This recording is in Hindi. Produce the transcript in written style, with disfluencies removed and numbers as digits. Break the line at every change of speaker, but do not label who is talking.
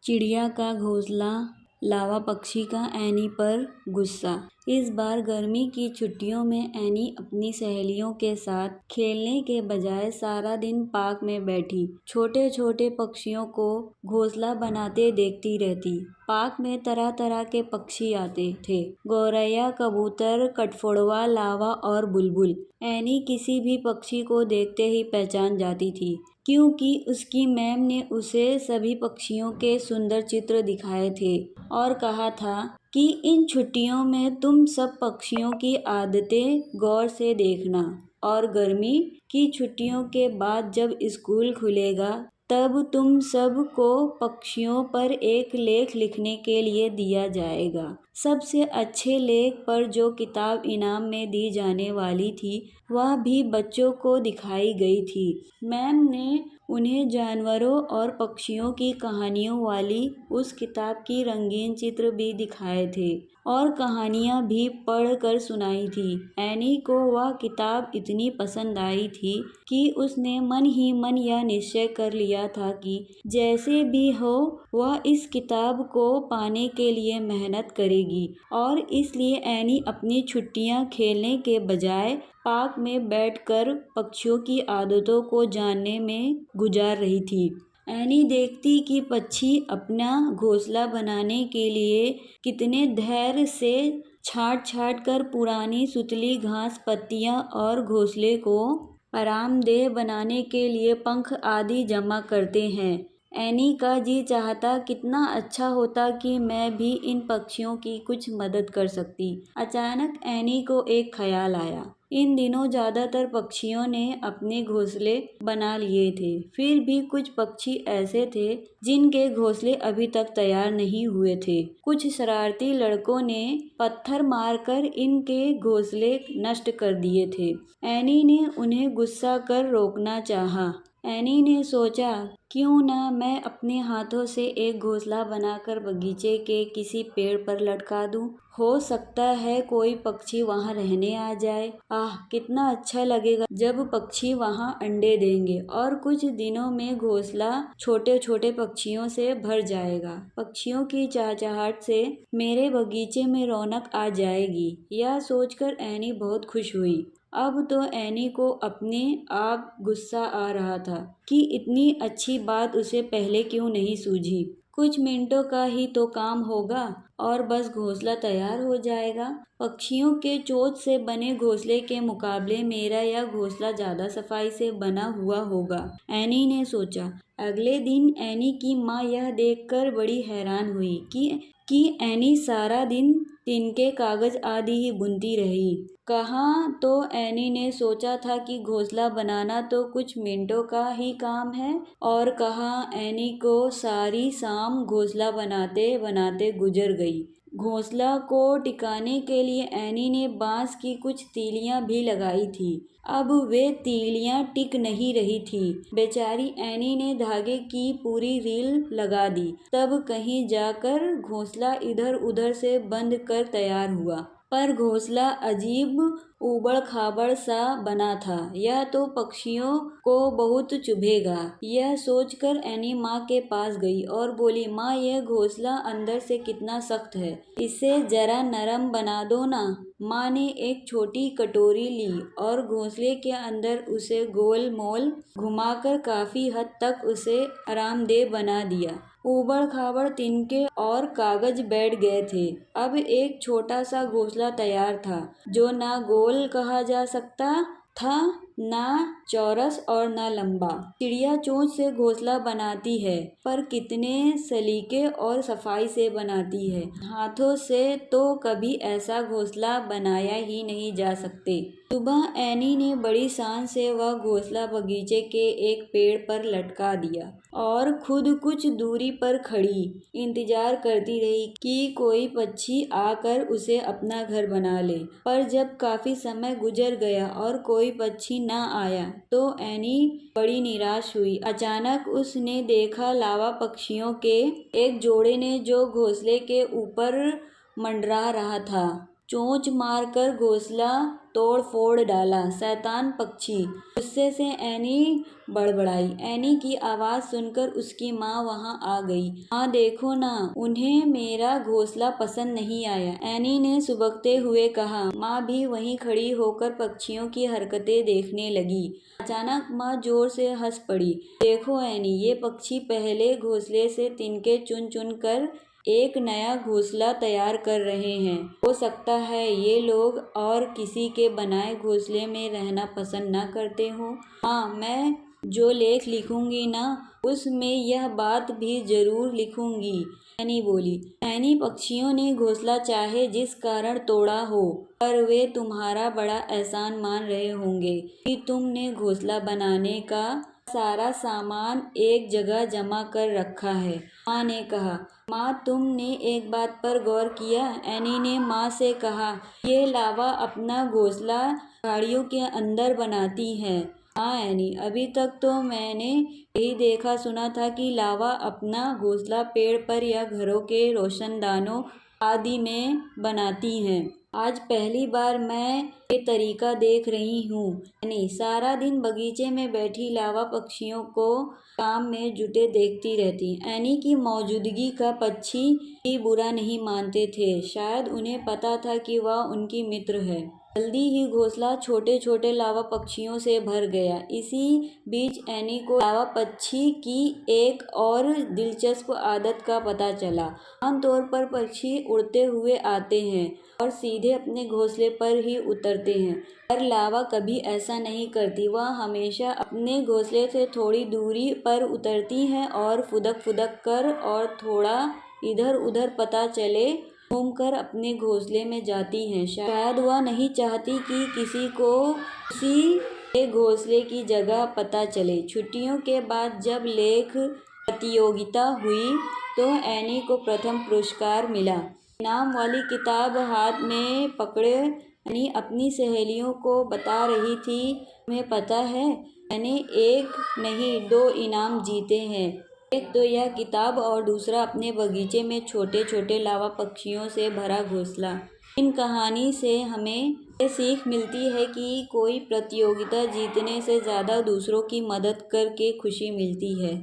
चिड़िया का घोंसला, लावा पक्षी का एनी पर गुस्सा। इस बार गर्मी की छुट्टियों में एनी अपनी सहेलियों के साथ खेलने के बजाय सारा दिन पार्क में बैठी छोटे छोटे पक्षियों को घोंसला बनाते देखती रहती। पार्क में तरह तरह के पक्षी आते थे, गौरैया, कबूतर, कठफोड़वा, लावा और बुलबुल। एनी किसी भी पक्षी को देखते ही पहचान जाती थी, क्योंकि उसकी मैम ने उसे सभी पक्षियों के सुंदर चित्र दिखाए थे और कहा था कि इन छुट्टियों में तुम सब पक्षियों की आदतें गौर से देखना, और गर्मी की छुट्टियों के बाद जब स्कूल खुलेगा तब तुम सब को पक्षियों पर एक लेख लिखने के लिए दिया जाएगा। सबसे अच्छे लेख पर जो किताब इनाम में दी जाने वाली थी वह भी बच्चों को दिखाई गई थी। मैम ने उन्हें जानवरों और पक्षियों की कहानियों वाली उस किताब की रंगीन चित्र भी दिखाए थे और कहानियाँ भी पढ़ कर सुनाई थी। एनी को वह किताब इतनी पसंद आई थी कि उसने मन ही मन यह निश्चय कर लिया था कि जैसे भी हो वह इस किताब को पाने के लिए मेहनत करेगी, और इसलिए एनी अपनी छुट्टियां खेलने के बजाय पार्क में बैठकर पक्षियों की आदतों को जानने में गुजार रही थी। एनी देखती कि पक्षी अपना घोंसला बनाने के लिए कितने धैर्य से छांट छांट कर पुरानी सुतली घास, पत्तियां और घोंसले को आरामदेह बनाने के लिए पंख आदि जमा करते हैं। एनी का जी चाहता कितना अच्छा होता कि मैं भी इन पक्षियों की कुछ मदद कर सकती। अचानक एनी को एक ख्याल आया। इन दिनों ज्यादातर पक्षियों ने अपने घोंसले बना लिए थे, फिर भी कुछ पक्षी ऐसे थे जिनके घोंसले अभी तक तैयार नहीं हुए थे। कुछ शरारती लड़कों ने पत्थर मारकर इनके घोंसले नष्ट कर दिए थे। एनी ने उन्हें गुस्सा कर रोकना चाहा। एनी ने सोचा, क्यों ना मैं अपने हाथों से एक घोंसला बनाकर बगीचे के किसी पेड़ पर लटका दूं। हो सकता है कोई पक्षी वहां रहने आ जाए। आह, कितना अच्छा लगेगा जब पक्षी वहां अंडे देंगे और कुछ दिनों में घोंसला छोटे छोटे पक्षियों से भर जाएगा। पक्षियों की चहचहाहट से मेरे बगीचे में रौनक आ जाएगी। यह सोचकर एनी बहुत खुश हुई। अब तो एनी को अपने आप गुस्सा आ रहा था कि इतनी अच्छी बात उसे पहले क्यों नहीं सूझी। कुछ मिनटों का ही तो काम होगा और बस घोंसला तैयार हो जाएगा। पक्षियों के चोंच से बने घोंसले के मुकाबले मेरा यह घोंसला ज्यादा सफाई से बना हुआ होगा, एनी ने सोचा। अगले दिन एनी की माँ यह देखकर बड़ी हैरान हुई कि एनी सारा दिन तिनके, कागज आदि ही बुनती रही। कहाँ तो एनी ने सोचा था कि घोंसला बनाना तो कुछ मिनटों का ही काम है, और कहाँ एनी को सारी शाम घोंसला बनाते बनाते गुजर गई। घोंसला को टिकाने के लिए एनी ने बांस की कुछ तीलियां भी लगाई थी। अब वे तीलियां टिक नहीं रही थी। बेचारी एनी ने धागे की पूरी रील लगा दी, तब कहीं जाकर घोंसला इधर उधर से बंध कर तैयार हुआ। पर घोंसला अजीब ऊबड़ खाबड़ सा बना था। यह तो पक्षियों को बहुत चुभेगा। यह सोचकर एनी माँ के पास गई और बोली, माँ, यह घोंसला अंदर से कितना सख्त है, इसे जरा नरम बना दो ना। माँ ने एक छोटी कटोरी ली और घोंसले के अंदर उसे गोल मोल घुमाकर काफी हद तक उसे आरामदेह बना दिया। ऊबड़ खाबड़ तिनके और कागज बैठ गए थे। अब एक छोटा सा घोंसला तैयार था, जो ना गोल कहा जा सकता था, ना चौरस और ना लंबा। चिड़िया चोंच से घोंसला बनाती है, पर कितने सलीके और सफाई से बनाती है। हाथों से तो कभी ऐसा घोंसला बनाया ही नहीं जा सकते। सुबह एनी ने बड़ी शान से वह घोंसला बगीचे के एक पेड़ पर लटका दिया और खुद कुछ दूरी पर खड़ी इंतजार करती रही कि कोई पक्षी आकर उसे अपना घर बना ले। पर जब काफी समय गुजर गया और कोई पक्षी न आया तो एनी बड़ी निराश हुई। अचानक उसने देखा लावा पक्षियों के एक जोड़े ने जो घोंसले के ऊपर मंडरा रहा था। चोंच मारकर घोंसला तोड़ फोड़ डाला। शैतान पक्षी। गुस्से से एनी बड़बड़ाई। एनी की आवाज सुनकर उसकी माँ वहाँ आ गई। माँ देखो ना, उन्हें मेरा घोंसला पसंद नहीं आया, एनी ने सुबकते हुए कहा। माँ भी वहीं खड़ी होकर पक्षियों की हरकतें देखने लगी। अचानक माँ जोर से हंस पड़ी। देखो एनी, ये पक्षी पहले घोंसले से तिनके चुन चुन कर एक नया घोंसला तैयार कर रहे हैं। हो सकता है ये लोग और किसी के बनाए घोंसले में रहना पसंद न करते हो। हाँ, मैं जो लेख लिखूंगी ना, उसमें यह बात भी जरूर लिखूंगी, एनी बोली। एनी पक्षियों ने घोंसला चाहे जिस कारण तोड़ा हो, पर वे तुम्हारा बड़ा एहसान मान रहे होंगे कि तुमने घोंसला बनाने का सारा सामान एक जगह जमा कर रखा है। माँ ने कहा। माँ, तुमने एक बात पर गौर किया? एनी ने माँ से कहा। ये लावा अपना घोंसला झाड़ियों के अंदर बनाती है। हाँ एनी, अभी तक तो मैंने यही देखा सुना था कि लावा अपना घोंसला पेड़ पर या घरों के रोशनदानों आदि में बनाती हैं। आज पहली बार मैं ये तरीका देख रही हूँ। एनी सारा दिन बगीचे में बैठी लावा पक्षियों को काम में जुटे देखती रहती। एनी की मौजूदगी का पक्षी भी बुरा नहीं मानते थे। शायद उन्हें पता था कि वह उनकी मित्र है। जल्दी ही घोंसला छोटे छोटे लावा पक्षियों से भर गया। इसी बीच एनी को लावा पक्षी की एक और दिलचस्प आदत का पता चला। आमतौर पर पक्षी उड़ते हुए आते हैं और सीधे अपने घोंसले पर ही उतरते हैं, पर लावा कभी ऐसा नहीं करती। वह हमेशा अपने घोंसले से थोड़ी दूरी पर उतरती हैं और फुदक फुदक कर और थोड़ा इधर उधर पता चले घूमकर अपने घोंसले में जाती हैं। शायद वह नहीं चाहती कि किसी को उसी के घोंसले की जगह पता चले। छुट्टियों के बाद जब लेख प्रतियोगिता हुई तो एनी को प्रथम पुरस्कार मिला। इनाम वाली किताब हाथ में पकड़े एनी अपनी सहेलियों को बता रही थी, तुम्हें पता है, मैंने एक नहीं 2 इनाम जीते हैं। एक तो यह किताब और दूसरा अपने बगीचे में छोटे छोटे लावा पक्षियों से भरा घोंसला। इन कहानी से हमें ये सीख मिलती है कि कोई प्रतियोगिता जीतने से ज़्यादा दूसरों की मदद करके खुशी मिलती है।